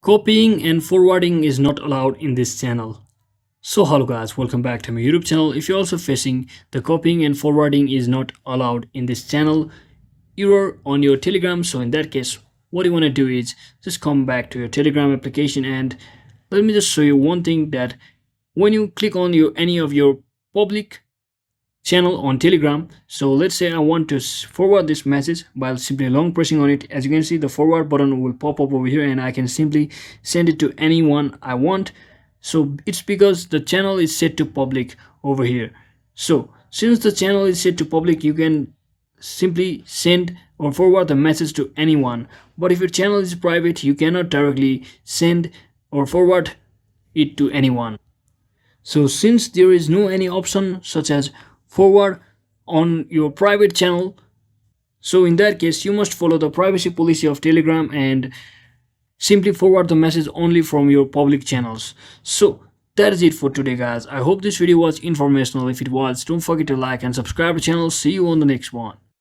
Copying and forwarding is not allowed in this channel. So hello guys, welcome back to my YouTube channel. If you're also facing the copying and forwarding is not allowed in this channel, you're on your Telegram. So in that case, what you want to do is just come back to your Telegram application, and let me just show you one thing, that when you click on any of your public channel on Telegram. So let's say I want to forward this message by simply long pressing on it. As you can see, the forward button will pop up over here and I can simply send it to anyone I want. So it's because the channel is set to public over here. So since the channel is set to public, you can simply send or forward the message to anyone. But if your channel is private, you cannot directly send or forward it to anyone. So since there is no any option such as forward on your private channel, so in that case you must follow the privacy policy of Telegram and simply forward the message only from your public channels. So that is it for today guys. I hope this video was informational. If it was, don't forget to like and subscribe to the channel. See you on the next one.